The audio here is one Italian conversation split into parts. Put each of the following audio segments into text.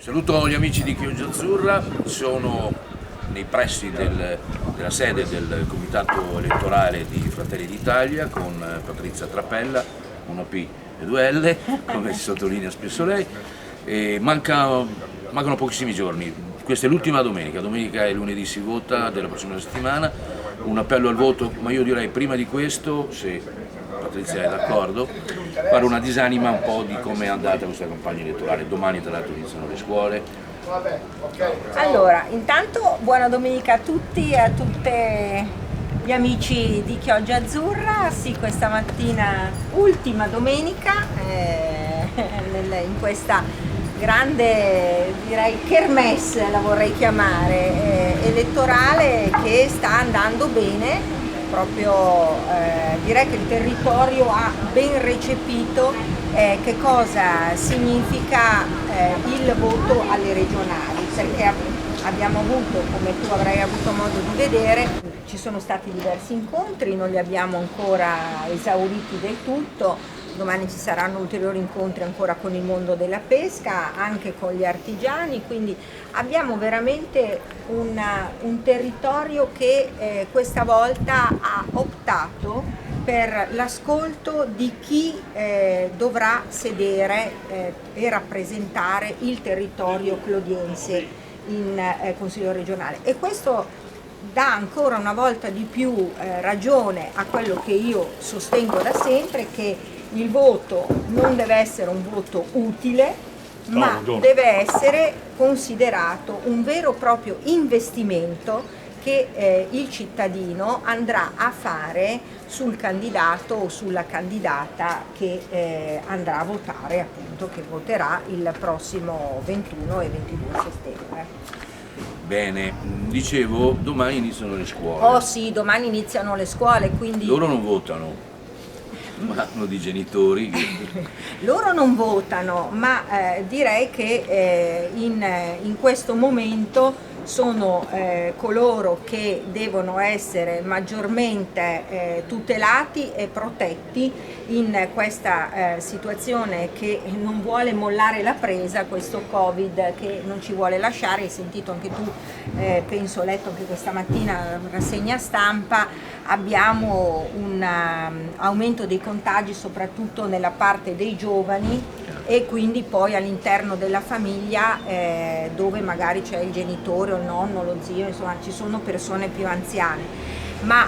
Saluto gli amici di Chioggia Azzurra, sono nei pressi della sede del comitato elettorale di Fratelli d'Italia con Patrizia Trappella, una P e due L, come si sottolinea spesso lei, e mancano pochissimi giorni. Questa è l'ultima domenica e lunedì si vota della prossima settimana, un appello al voto, ma io direi prima di questo, se Patrizia è d'accordo, fare una disanima un po' di come è andata questa campagna elettorale. Domani tra l'altro iniziano le scuole. Allora, intanto buona domenica a tutti e a tutti gli amici di Chioggia Azzurra. Sì, questa mattina, ultima domenica in questa grande, direi, kermesse la vorrei chiamare, elettorale che sta andando bene. Proprio direi che il territorio ha ben recepito che cosa significa il voto alle regionali, perché abbiamo avuto, come tu avrai avuto modo di vedere, ci sono stati diversi incontri, non li abbiamo ancora esauriti del tutto. Domani ci saranno ulteriori incontri ancora con il mondo della pesca, anche con gli artigiani, quindi abbiamo veramente un territorio che questa volta ha optato per l'ascolto di chi dovrà sedere e rappresentare il territorio clodiense in Consiglio regionale. E questo dà ancora una volta di più ragione a quello che io sostengo da sempre, che il voto non deve essere un voto utile, ma deve essere considerato un vero e proprio investimento che il cittadino andrà a fare sul candidato o sulla candidata che andrà a votare, appunto, che voterà il prossimo 21 e 22 settembre. Bene, dicevo, domani iniziano le scuole. Oh sì, domani iniziano le scuole, quindi... Loro non votano, ma hanno di genitori. Loro non votano, ma direi che in questo momento sono coloro che devono essere maggiormente tutelati e protetti in questa situazione che non vuole mollare la presa, questo Covid che non ci vuole lasciare. Hai sentito anche tu, penso, ho letto anche questa mattina rassegna stampa, abbiamo un aumento dei contagi soprattutto nella parte dei giovani e quindi poi all'interno della famiglia dove magari c'è il genitore o il nonno, lo zio, insomma ci sono persone più anziane. Ma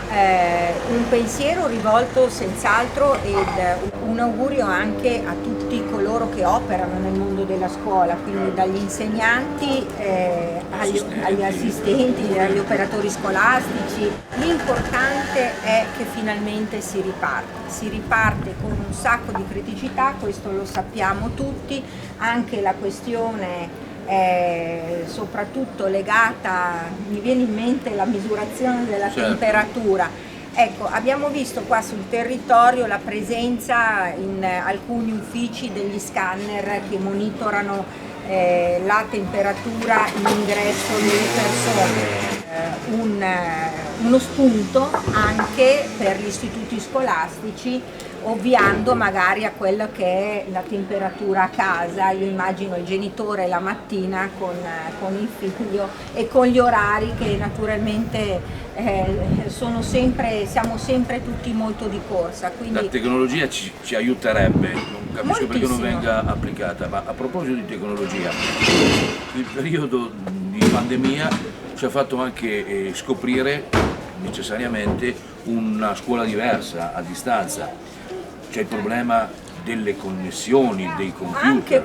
un pensiero rivolto senz'altro ed un augurio anche a tutti coloro che operano nel mondo della scuola, quindi dagli insegnanti agli assistenti, agli operatori scolastici. L'importante è che finalmente si riparte con un sacco di criticità, questo lo sappiamo tutti, anche la questione soprattutto legata, mi viene in mente la misurazione della temperatura. Ecco, abbiamo visto qua sul territorio la presenza in alcuni uffici degli scanner che monitorano la temperatura in ingresso delle persone, uno spunto anche per gli istituti scolastici, ovviando magari a quella che è la temperatura a casa. Io immagino il genitore la mattina con il figlio e con gli orari che naturalmente siamo sempre tutti molto di corsa. Quindi la tecnologia ci aiuterebbe, non capisco perché non venga applicata, ma a proposito di tecnologia, il periodo di pandemia ci ha fatto anche scoprire necessariamente una scuola diversa a distanza. C'è il problema delle connessioni, dei computer.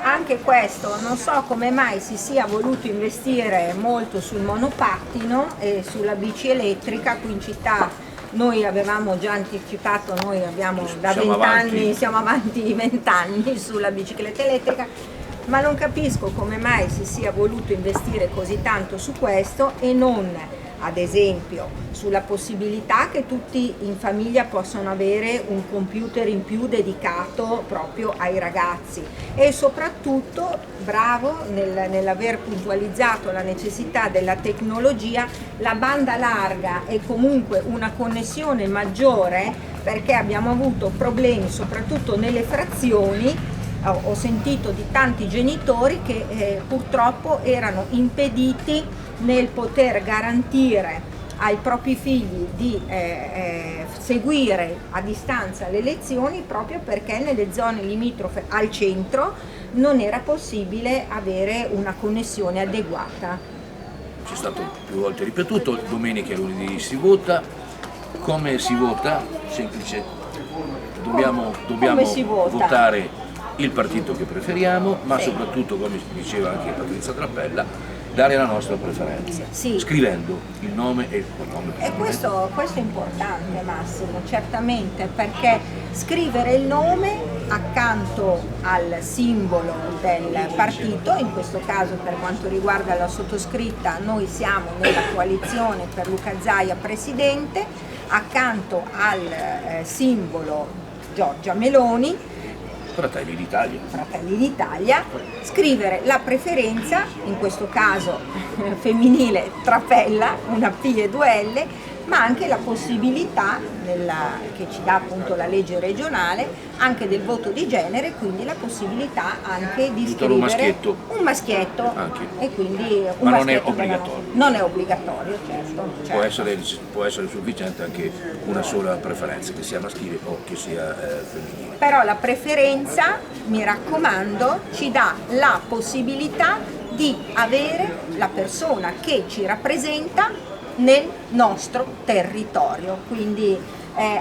Anche questo, non so come mai si sia voluto investire molto sul monopattino e sulla bici elettrica. Qui in città noi avevamo già anticipato, noi abbiamo da 20 anni, siamo avanti 20 anni sulla bicicletta elettrica, ma non capisco come mai si sia voluto investire così tanto su questo e non, ad esempio, sulla possibilità che tutti in famiglia possano avere un computer in più dedicato proprio ai ragazzi. E soprattutto bravo nell'aver puntualizzato la necessità della tecnologia, la banda larga e comunque una connessione maggiore, perché abbiamo avuto problemi soprattutto nelle frazioni ho sentito di tanti genitori che purtroppo erano impediti nel poter garantire ai propri figli di seguire a distanza le lezioni, proprio perché nelle zone limitrofe al centro non era possibile avere una connessione adeguata. C'è stato più volte ripetuto, domenica e lunedì si vota. Come si vota? Semplice, dobbiamo si vota? votare il partito che preferiamo, ma Sì. soprattutto, come diceva anche Patrizia Trappella, dare la nostra preferenza, Sì. scrivendo il nome e il cognome. E questo è importante, Massimo, certamente, perché scrivere il nome accanto al simbolo del partito, in questo caso per quanto riguarda la sottoscritta noi siamo nella coalizione per Luca Zaia presidente, accanto al simbolo Giorgia Meloni, Fratelli d'Italia. Fratelli d'Italia, scrivere la preferenza, in questo caso femminile Trappella, una P e due L, ma anche la possibilità, che ci dà appunto la legge regionale, anche del voto di genere, quindi la possibilità anche di scrivere un maschietto Anche. e quindi Ma non è maschietto obbligatorio. Non è obbligatorio, certo. Può essere sufficiente anche una sola preferenza, che sia maschile o che sia femminile. Però la preferenza, mi raccomando, ci dà la possibilità di avere la persona che ci rappresenta nel nostro territorio, quindi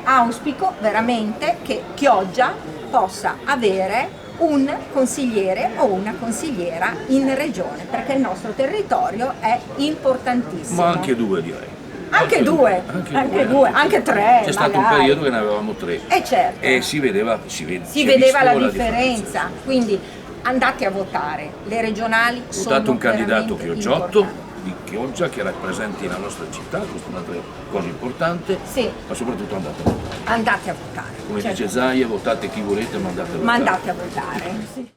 auspico veramente che Chioggia possa avere un consigliere o una consigliera in regione, perché il nostro territorio è importantissimo. Ma anche due, direi. Anche due, anche tre. C'è stato un periodo che ne avevamo tre. Certo. E si vedeva la differenza. Quindi andate a votare, le regionali sono votato un candidato chioggiotto di Chioggia che rappresenti la nostra città, questa è un'altra cosa importante, sì. Ma soprattutto andate a votare. Andate a votare. Come dice Zaia, votate chi volete, ma andate a votare. Ma andate a votare. Sì.